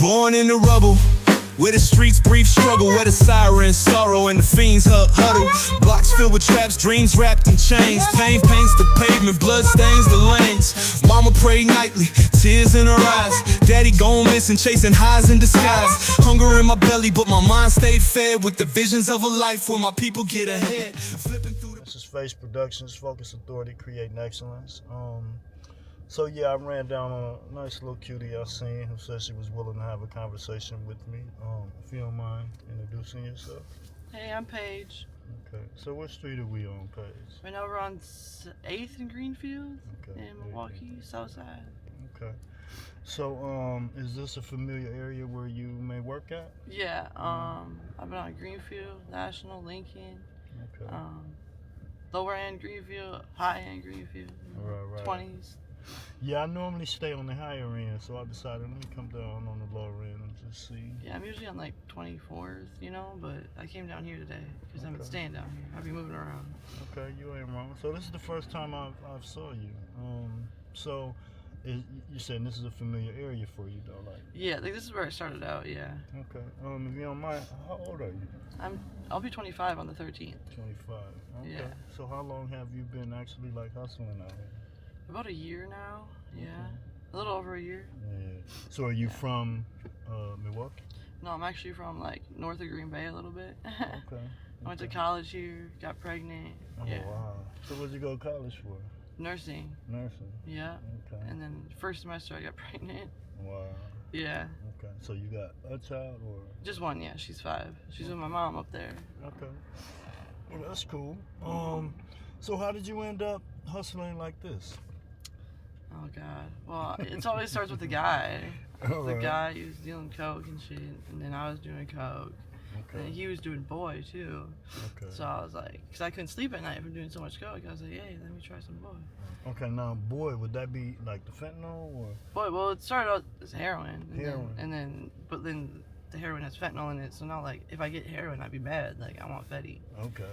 Born in the rubble, where the streets brief struggle, where the sirens sorrow and the fiends huddle. Blocks filled with traps, dreams wrapped in chains. Pain paints the pavement, blood stains the lanes. Mama prayed nightly, tears in her eyes. Daddy gone missing, chasing highs in disguise. Hunger in my belly, but my mind stayed fed with the visions of a life where my people get ahead. Flipping through the... This is F.A.C.E Productions, Focus Authority, Creating Excellence. So yeah, I ran down on a nice little cutie I seen who said she was willing to have a conversation with me. If you don't mind introducing yourself. Hey, I'm Paige. Okay. So what street are we on, Paige? Right now we're on 8th and Greenfield Okay. in Milwaukee, South Side. Okay. So is this a familiar area where you may work at? Yeah. I've been on Greenfield, National, Lincoln. Okay. Lower end Greenfield, high end Greenfield. Right. 20s. Yeah, I normally stay on the higher end, so I decided let me come down on the lower end and just see. Yeah, I'm usually on like 24th, but I came down here today because I'm staying down here. I'll be moving around. Okay, you ain't wrong. So this is the first time I've saw you. So you're saying this is a familiar area for you though, like? Yeah, like this is where I started out. Yeah. Okay. If you don't mind, how old are you? I'll be 25 on the 13th. 25. Okay. Yeah. So how long have you been actually like hustling out here? About a year now. Yeah. A little over a year. Yeah. So are you from Milwaukee? No, I'm actually from like north of Green Bay a little bit. Okay. I went to college here, got pregnant. Oh, yeah. Wow. So what'd you go to college for? Nursing. Nursing. Yeah. Okay. And then first semester I got pregnant. Wow. Yeah. Okay. So you got a child or? Just one, yeah. She's 5. She's with my mom up there. Okay. Well, that's cool. So how did you end up hustling like this? Oh God. Well, it always starts with the guy. The guy, he was dealing coke and shit, and then I was doing coke. Okay. And then he was doing boy too. Okay. So I was like, because I couldn't sleep at night from doing so much coke. I was like, hey, let me try some boy. Okay, now boy, would that be like the fentanyl or? Boy, well, it started out as heroin. Heroin. But then the heroin has fentanyl in it. So now, like, if I get heroin, I'd be mad. Like, I want F.A.C.E. Okay.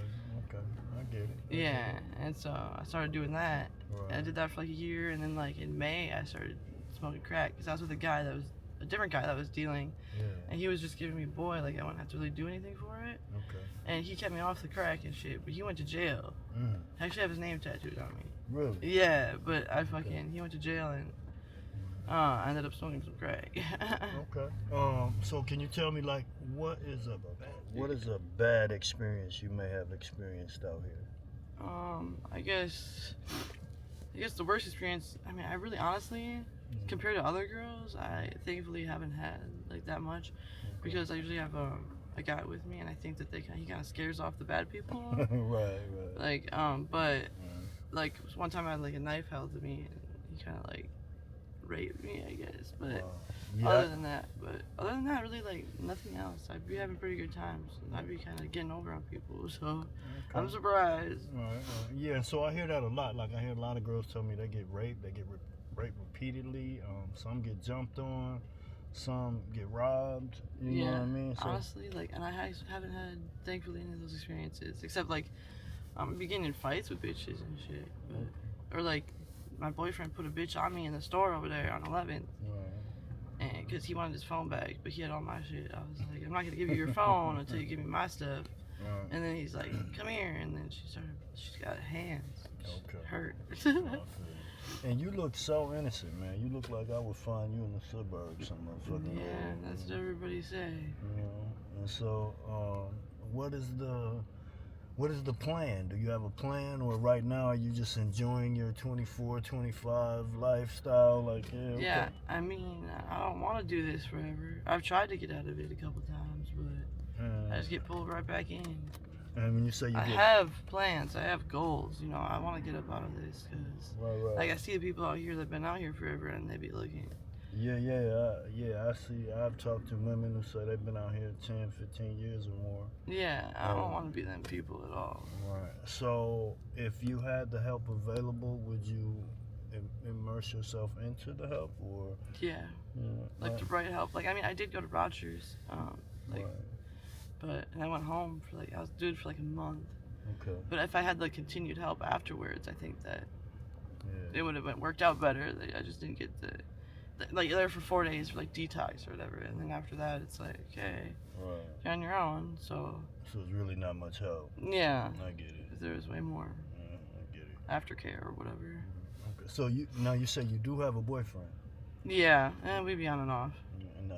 I get it. Yeah, and so I started doing that. Right. And I did that for like a year, and then like in May I started smoking crack because I was with a guy that was a different guy that was dealing, and he was just giving me boy, like I wouldn't have to really do anything for it. Okay. And he kept me off the crack and shit, but he went to jail. I actually have his name tattooed on me. Really? Yeah, but he went to jail and I ended up smoking some crack. Okay. So can you tell me like what is a bad experience you may have experienced out here? I guess the worst experience, I mean, I really honestly, compared to other girls, I thankfully haven't had like that much, because I usually have a guy with me, and I think that he kind of scares off the bad people. Right. Like, but like one time I had like a knife held to me, and he kind of like raped me, I guess. But other than that, really like nothing else. I'd be having pretty good times. I'd be kind of getting over on people, so I'm surprised. Right. Yeah, so I hear that a lot. Like I hear a lot of girls tell me they get raped. They get raped repeatedly. Some get jumped on. Some get robbed. You know what I mean? So, honestly, like, and I haven't had, thankfully, any of those experiences, except like I'm getting in fights with bitches and shit. Or like my boyfriend put a bitch on me in the store over there on 11th. And because he wanted his phone back, but he had all my shit. I was like, I'm not gonna give you your phone until you give me my stuff. And then he's like, come here, and then she's got hands. Hurt. And you look so innocent, man. You look like I would find you in the suburbs, some motherfucking. Yeah, that's what everybody say. You know, and so what is the plan? Do you have a plan, or right now are you just enjoying your 24, 25 lifestyle? Like, yeah, I mean, I don't want to do this forever. I've tried to get out of it a couple times, but I just get pulled right back in. And when you say I have plans, I have goals. I want to get up out of this because, like, I see the people out here that've been out here forever, and they be looking. Yeah. I see. I've talked to women who say they've been out here 10, 15 years or more. Yeah, I don't want to be them people at all. Right. So, if you had the help available, would you immerse yourself into the help, or? Yeah. Like the right help. Like, I mean, I did go to Rogers, but I went home for I was doing it for like a month. Okay. But if I had the continued help afterwards, I think that it would have worked out better. I just didn't get like there for 4 days for like detox or whatever, and then after that it's like, okay, Right. you're on your own. So it's really not much help. yeah, I get it. if there was way more Yeah, I get it. aftercare or whatever. Okay. So you say you do have a boyfriend. Yeah, and we be on and off. And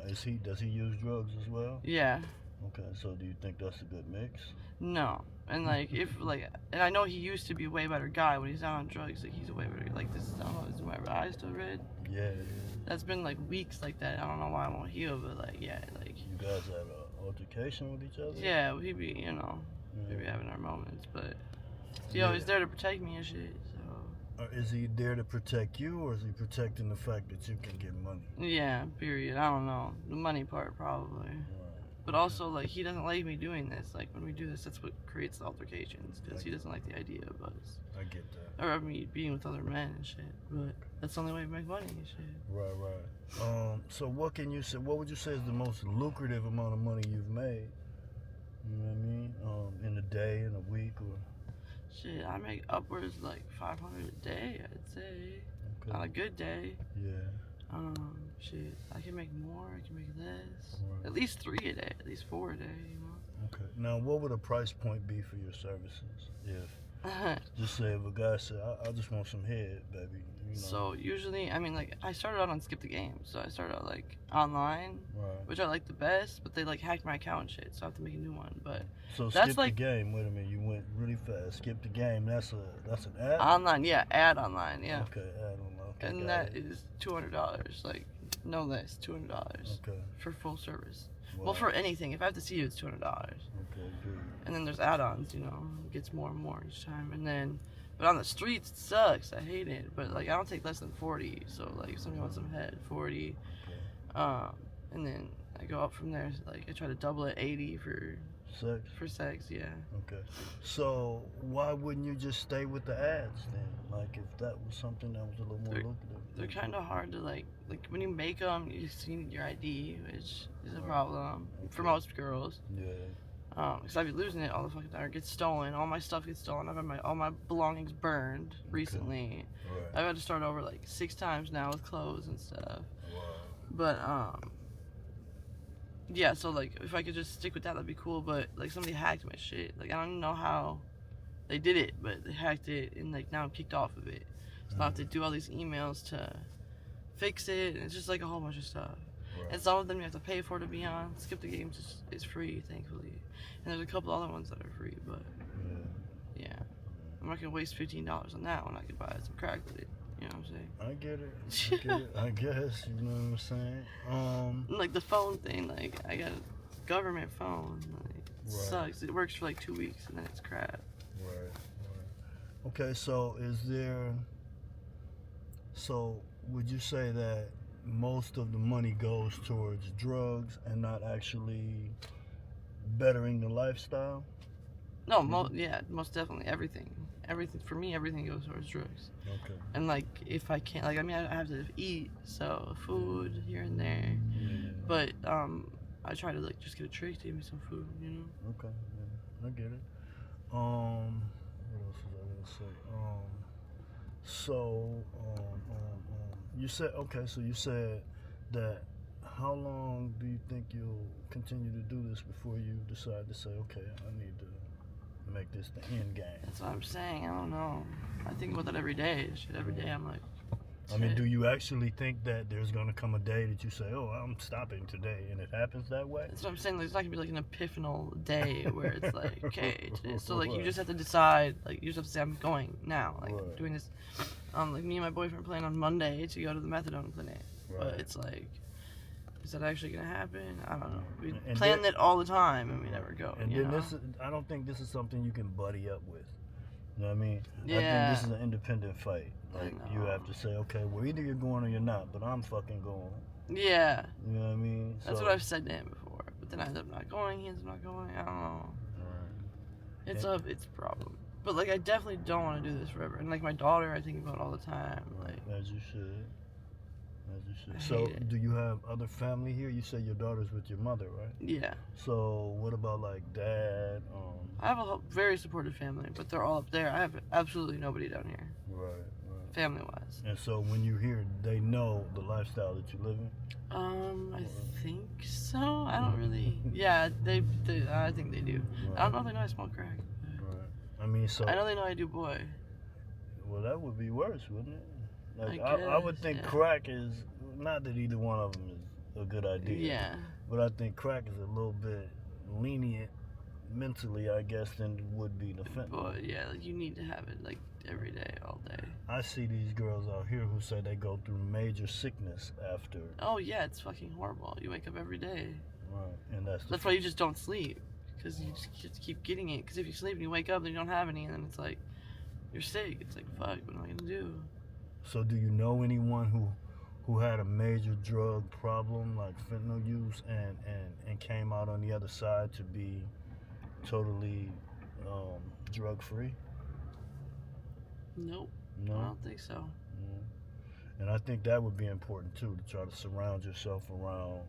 does he use drugs as well? Yeah. Okay. So do you think that's a good mix? No. And like and I know he used to be a way better guy when he's not on drugs. Like he's a way better. Like this, I don't know, is my eyes still red? Yeah. That's been like weeks like that. I don't know why I won't heal, but like yeah, like. You guys have an altercation with each other? Yeah, we be we be having our moments, but he always there to protect me and shit. So. Or is he there to protect you, or is he protecting the fact that you can get money? Yeah. Period. I don't know the money part probably. But also, like, he doesn't like me doing this. Like, when we do this, that's what creates the altercations. Because he doesn't like the idea of us. I get that. Or of me being with other men and shit. But that's the only way to make money and shit. Right. So what can you say? What would you say is the most lucrative amount of money you've made? You know what I mean? In a day, in a week, or? Shit, I make upwards like 500 a day, I'd say. Okay. On a good day. Yeah. Shit, I can make more, I can make less. Right. At least 3 a day, at least 4 a day, you know? Okay. Now, what would a price point be for your services? If, just say if a guy said, I just want some head, baby. You know. So, usually, I mean, like, I started out on Skip the Game. So, I started out, like, online, which I like the best, but they, like, hacked my account and shit, so I have to make a new one. But so that's Skip like, the Game, wait a minute, you went really fast. Skip the Game, that's an ad? Online, yeah, ad online, yeah. Okay, ad online. Okay, and that is $200, like, no less, $200. Okay. For full service. Wow. Well, for anything. If I have to see you, it's $200. Okay, good. And then there's add-ons, you know. It gets more and more each time. And then, but on the streets, it sucks. I hate it. But, like, I don't take less than 40. So, like, if somebody wants some head, 40. Okay. And then I go up from there. Like, I try to double it, 80 for... Sex? For sex, yeah. Okay. So, why wouldn't you just stay with the ads then? Like, if that was something that was a little more lucrative. They're kind of hard to, like when you make them, you just need your ID, which is a problem for most girls. Yeah. Because I've been losing it all the fucking time. It gets stolen. All my stuff gets stolen. I've had all my belongings burned recently. Right. I've had to start over, like, 6 times now with clothes and stuff. Wow. But, yeah, so, like, if I could just stick with that, that'd be cool, but, like, somebody hacked my shit. Like, I don't even know how they did it, but they hacked it, and, like, now I'm kicked off of it. So I have to do all these emails to fix it, and it's just, like, a whole bunch of stuff. Right. And some of them you have to pay for to be on. Skip the Game is free, thankfully. And there's a couple other ones that are free, but, yeah. I'm not going to waste $15 on that when I could buy some crack with it. You know what I'm saying? I get it. I guess. You know what I'm saying? Like the phone thing, like I got a government phone. Like, it sucks. It works for like 2 weeks and then it's crap. Right. Okay, so would you say that most of the money goes towards drugs and not actually bettering the lifestyle? No, most definitely everything for me, everything goes towards drugs. Okay. And like if I can't, like I mean I have to eat, so food here and there. Yeah. But I try to like just get a trick to give me some food, you know. Okay, yeah, I get it. What else was I gonna say? You said that. How long do you think you'll continue to do this before you decide to say, okay, I need to make this the end game? That's what I'm saying. I don't know. I think about that every day. Shit, every day I'm like. I mean, do you actually think that there's gonna come a day that you say, "Oh, I'm stopping today," and it happens that way? That's what I'm saying. Like, it's not gonna be like an epiphanal day where it's like, okay, so like you just have to decide. Like you just have to say, I'm going now. Like doing this. Like me and my boyfriend plan on Monday to go to the methadone clinic, but it's like. Is that actually gonna happen? I don't know. We plan it all the time and we never go. And then I don't think this is something you can buddy up with. You know what I mean? Yeah. I think this is an independent fight. Like you have to say, okay, well either you're going or you're not, but I'm fucking going. Yeah. You know what I mean? That's what I've said to him before. But then I end up not going, he ends up not going. I don't know. It's a problem. But like I definitely don't want to do this forever. And like my daughter I think about all the time. Like as you should. So, do you have other family here? You say your daughter's with your mother, right? Yeah. So, what about like dad? I have a very supportive family, but they're all up there. I have absolutely nobody down here. Right. family-wise. And so when you hear, they know the lifestyle that you live in? I think so. I don't really. Yeah, they I think they do. Right. I don't know if they know I smoke crack. Right. I mean, so... I know they know I do boy. Well, that would be worse, wouldn't it? Like, I I would think guess, yeah. crack is... Not that either one of them is a good idea. Yeah. But I think crack is a little bit lenient mentally, I guess, than it would be the fentanyl. Boy, yeah, like you need to have it like every day, all day. I see these girls out here who say they go through major sickness after. Oh yeah, it's fucking horrible. You wake up every day. Right, and That's why you just don't sleep, because you just keep getting it. Because if you sleep and you wake up and you don't have any, and then it's like you're sick. It's like, fuck, what am I gonna do? So do you know anyone who had a major drug problem like fentanyl use and came out on the other side to be totally drug free? Nope. No, I don't think so. And I think that would be important too, to try to surround yourself around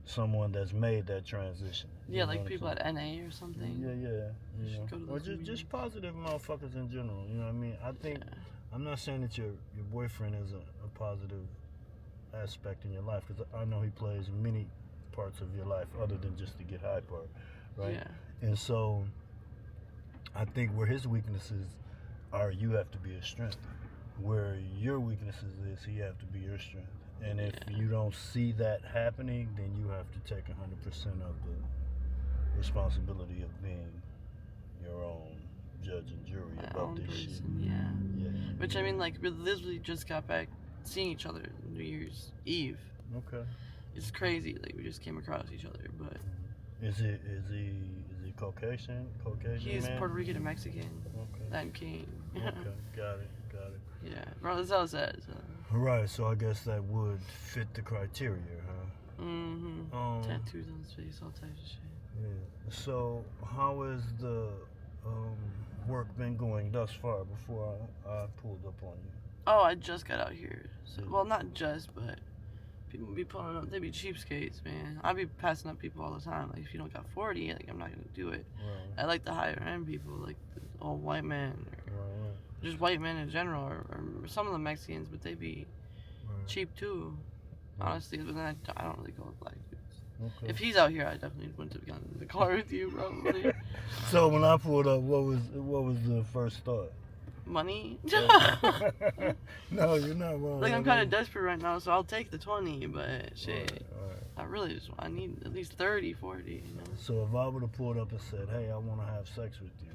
someone that's made that transition. Yeah, You like know what people I'm at NA or something. saying? Yeah. You should go to Or those just positive motherfuckers in general. You know what I mean? I think I'm not saying that your boyfriend is a positive aspect in your life, because I know he plays many parts of your life other than just the get high part, right? Yeah. And so I think where his weaknesses are, you have to be his strength. Where your weaknesses is, he have to be your strength. And if you don't see that happening, then you have to take 100% of the responsibility of being your own judge and jury My about own this person, shit. yeah. Yeah. Which I mean, like, we literally just got back seeing each other New Year's Eve. Okay. It's crazy. Like, we just came across each other, but Is he Caucasian? he's man? Puerto Rican and Mexican. Okay. Latin King. Okay. Got it. Yeah, bro, that's how it says. Right. So I guess that would fit the criteria, huh? Mm-hmm. Tattoos on his face, all types of shit. Yeah. So how has the work been going thus far before I pulled up on you? Oh, I just got out here. So, Hmm. well, not just, but people be pulling up. They be cheapskates, man. I be passing up people all the time. Like, if you don't got 40, like, I'm not gonna do it. Right. I like the higher end people, like the old white men, or Right. just white men in general, or some of the Mexicans, but they be Right. cheap too. Honestly, but then I don't really go with black dudes. Okay. If he's out here, I definitely wouldn't have gotten in the car with you, probably. So when I pulled up, what was the first thought? Money? No, you're not wrong. Like, I'm kind of desperate right now, so I'll take the 20, but shit. Right. I really just, I need at least 30, 40, you know? So if I would have pulled up and said, hey, I want to have sex with you,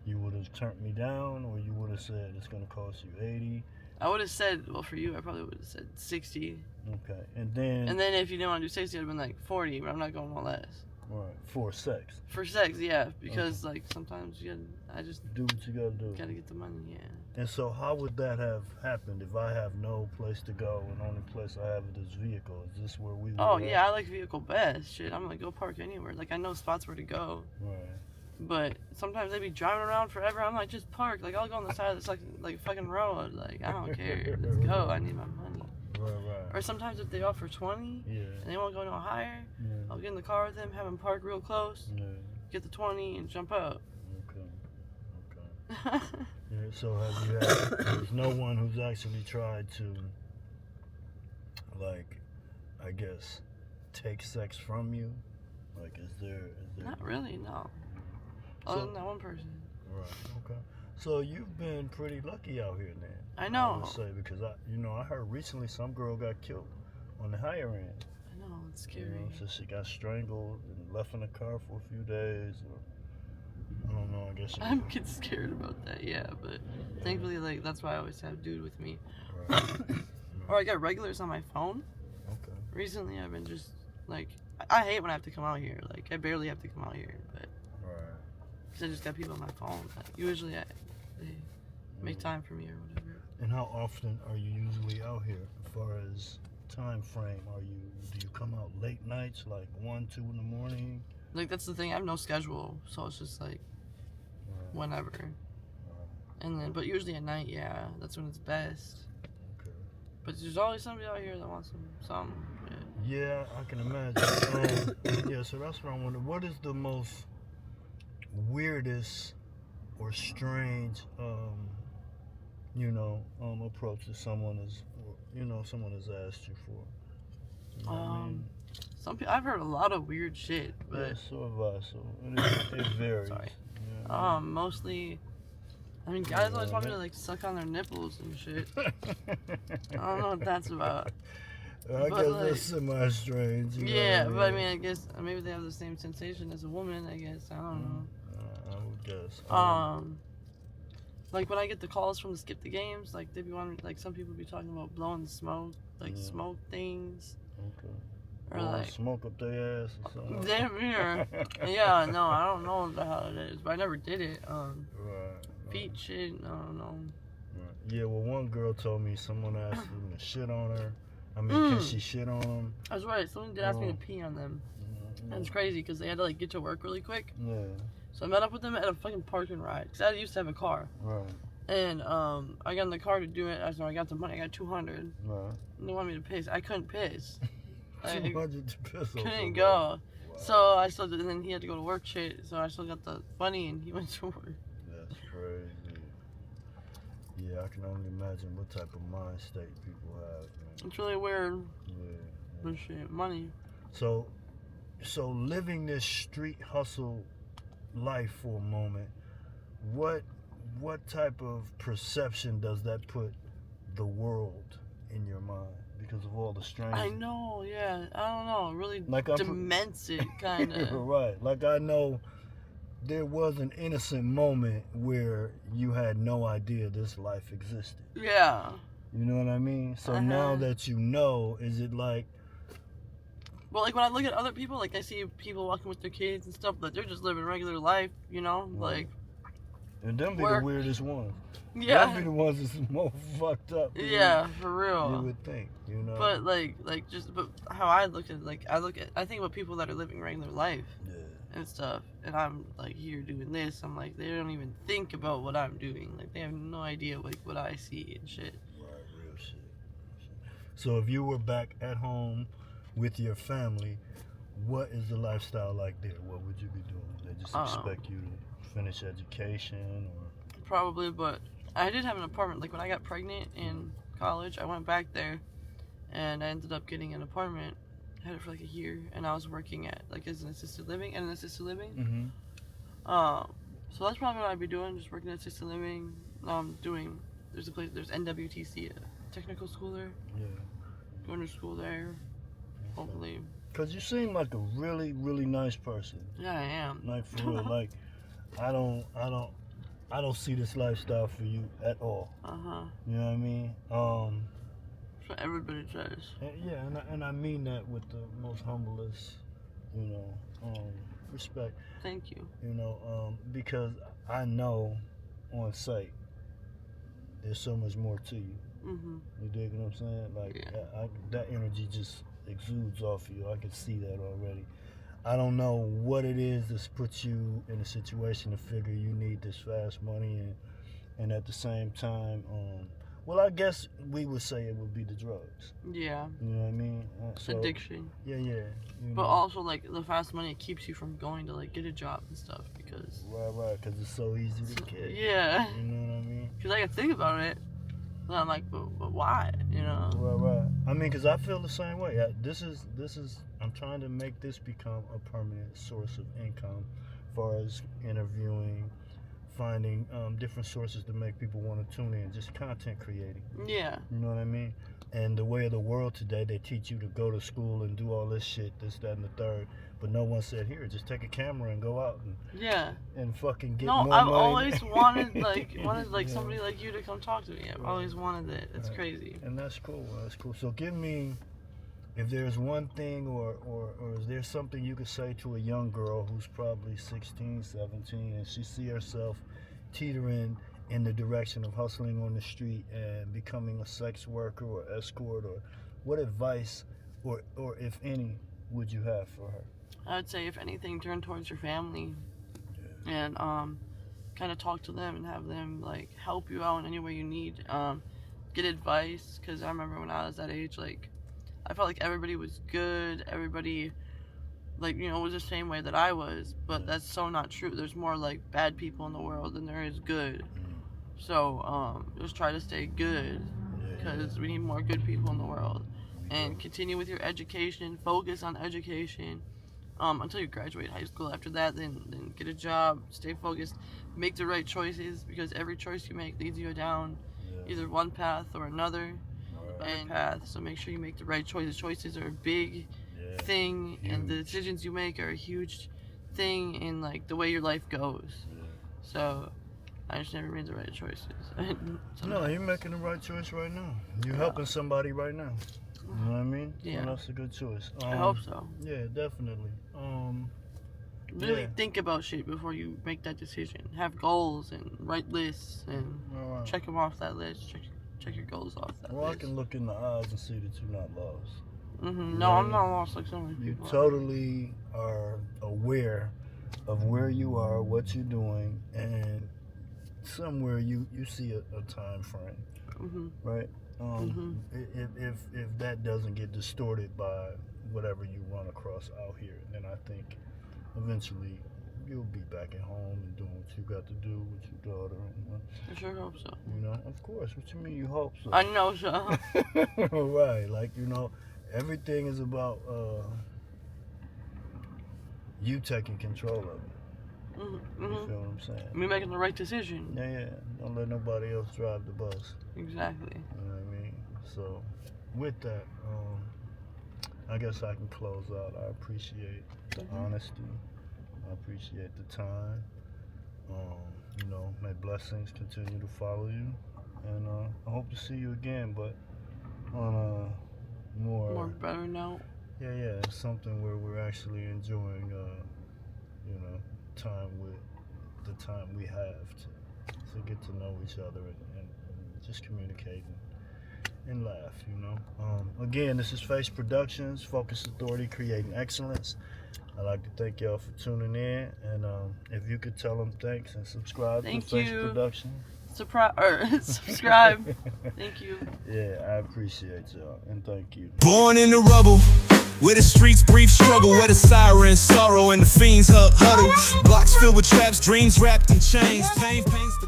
you would have turned me down, or you would have said it's going to cost you 80? I would have said, well, for you, I probably would have said 60. Okay. And then If you didn't want to do 60, I'd have been like 40, but I'm not going no less. right, for sex. For sex, yeah, because, like, sometimes I just Do what you got to do. gotta get the money, yeah. And so how would that have happened if I have no place to go and only place I have is this vehicle? Is this where we would Oh, have? yeah, I like vehicle best. Shit, I'm gonna go park anywhere. Like, I know spots where to go. Right. But sometimes they be driving around forever. I'm like, just park. Like, I'll go on the side of this like fucking road. Like, I don't care. Let's go. I need my money. Right. Or sometimes if they offer 20 Yeah. and they won't go no higher, Yeah. I'll get in the car with them, have them park real close, Yeah. get the 20, and jump out. Okay. Yeah, so have you had, there's no one who's actually tried to, like, I guess, take sex from you? Like, is there? Not really, no. So- Other than that one person. Right, okay. So you've been pretty lucky out here then. I know. I would say, because I heard recently some girl got killed on the higher end. I know, it's You scary. know, so she got strangled and left in the car for a few days. Or, I don't know, I guess she I'm getting scared about that, yeah, but thankfully, like, that's why I always have dude with me. Right. Or I got regulars on my phone. Okay. Recently, I've been just, like, I hate when I have to come out here. Like, I barely have to come out here, but Right. because I just got people on my phone. But usually, they make time for me or whatever. And how often are you usually out here as far as time frame? Do you come out late nights, like 1, 2 in the morning? Like, that's the thing. I have no schedule, so it's just like Right. whenever. And then, but usually at night, yeah, that's when it's best. Okay. But there's always somebody out here that wants some. Yeah. Yeah, I can imagine. Yeah, so that's what I wonder. What is the most weirdest or strange approach that someone is, someone has asked you for? You know what I mean? Some people, I've heard a lot of weird shit, but Yeah, so have I. So it varies. sorry. You know what I mean? Mostly, I mean, guys always want me to like suck on their nipples and shit. I don't know what that's about. I But, guess like, that's semi-strange. Yeah, but I mean, I guess maybe they have the same sensation as a woman. I guess I don't know. I would guess. Like when I get the calls from the skip the games, like they be wanting, like some people be talking about blowing the smoke, like smoke things, Okay. or Blowing like smoke up their ass or something. damn near. Yeah, no, I don't know how it is, but I never did it. Right. Feet shit, I don't know. Right. Yeah, well, one girl told me someone asked them to shit on her. I mean, can she shit on them? That's right. Someone did ask me to pee on them. And it's crazy because they had to like get to work really quick. Yeah. So I met up with them at a fucking park and ride because I used to have a car. Right. And I got in the car to do it. I got the money. I got 200. Right. And they wanted me to piss. I couldn't piss. 200 to piss on Couldn't somebody. go. Wow. So I still did, and then he had to go to work shit. So I still got the money and he went to work. That's crazy. Yeah, I can only imagine what type of mind state people have, man. It's really weird. Yeah. But shit, money. So living this street hustle life for a moment, what type of perception does that put the world in your mind because of all the strange? I know, yeah. I don't know. It really Like dements it, kind of. Right. Like I know there was an innocent moment where you had no idea this life existed. Yeah. You know what I mean? So now that you know, is it like... Well, like when I look at other people, like I see people walking with their kids and stuff, but they're just living regular life, you know? Like... And them be work. the weirdest ones. Yeah. Them be the ones that's more fucked up. Yeah, for real. You would think, you know? But but how I look at it, I think about people that are living regular life. Yeah. And stuff, and I'm like here doing this. I'm like, they don't even think about what I'm doing. Like they have no idea like what I see and shit. Right, real shit. So if you were back at home with your family, what is the lifestyle like there? What would you be doing? They just expect you to finish education or? Probably, but I did have an apartment. Like when I got pregnant in college, I went back there, and I ended up getting an apartment. Had it for like a year, and I was working at like as an assisted living. Mm-hmm. So that's probably what I'd be doing, just working at assisted living. There's NWTC, a technical school there. Yeah. Going to school there, hopefully. Cause you seem like a really, really nice person. Yeah, I am. Like for real, like I don't see this lifestyle for you at all. You know what I mean? That's what everybody says. Yeah, and I mean that with the most humblest, respect. Thank you. Because I know on sight there's so much more to you. Mhm. You dig what I'm saying? Like that energy just exudes off you. I can see that already. I don't know what it is that's put you in a situation to figure you need this fast money and at the same time, well, I guess we would say it would be the drugs. Yeah. You know what I mean? Addiction. Yeah. But also, like, the fast money keeps you from going to, like, get a job and stuff because... Right, because it's so easy to get. Yeah. You know what I mean? Because I can think about it, and I'm like, but why, you know? Right. I mean, because I feel the same way. I'm trying to make this become a permanent source of income as far as interviewing, finding different sources to make people want to tune in, just content creating. Yeah. You know what I mean? And the way of the world today, they teach you to go to school and do all this shit, this, that, and the third. But no one said, here, just take a camera and go out and fucking get more money. I've always wanted somebody like you to come talk to me. I've always wanted it. It's crazy. And that's cool. So give me, if there's one thing or is there something you could say to a young girl who's probably 16, 17, and she see herself teetering in the direction of hustling on the street and becoming a sex worker or escort, or what advice or if any would you have for her? I would say, if anything, turn towards your family and kind of talk to them and have them like help you out in any way you need. Get advice, because I remember when I was that age, like I felt like everybody was good. Everybody, like, was the same way that I was, but that's so not true. There's more like bad people in the world than there is good. So just try to stay good, because we need more good people in the world. And continue with your education. Focus on education until you graduate high school. After that, then get a job. Stay focused. Make the right choices, because every choice you make leads you down either one path or another. And path. So make sure you make the right choices. Choices are a big thing, and the decisions you make are a huge thing in like the way your life goes. So I just never made the right choices. No, you're making the right choice right now. You're helping somebody right now. You know what I mean? Yeah. So that's a good choice. I hope so. Yeah, definitely. Really think about shit before you make that decision. Have goals and write lists and check them off that list. Check your goals off that list. I can look in the eyes and see that you're not lost. No, I'm not lost like so many people. You totally are aware of where you are, what you're doing, and somewhere you see a time frame, right? If that doesn't get distorted by whatever you run across out here, then I think eventually you'll be back at home and doing what you got to do with your daughter. And, I sure hope so. You know, of course. What you mean you hope so? I know so. Right, like, you know, everything is about you taking control of it. You feel what I'm saying? Me making the right decision. Yeah. Don't let nobody else drive the bus. Exactly. You know what I mean? So, with that, I guess I can close out. I appreciate the honesty. I appreciate the time. You know, may blessings continue to follow you. And I hope to see you again, but on a more better note. Yeah, something where we're actually enjoying, you know, time with the time we have to get to know each other and just communicate and laugh, you know. Again, this is F.A.C.E Productions, Focus Authority, Creating Excellence. I'd like to thank y'all for tuning in, and if you could tell them thanks and subscribe to F.A.C.E Productions. Subscribe. Thank you. Yeah, I appreciate y'all, and thank you. Born in the rubble, where the streets brief struggle, where the sirens sorrow and the fiends huddle. Blocks filled with traps, dreams wrapped in chains, pains the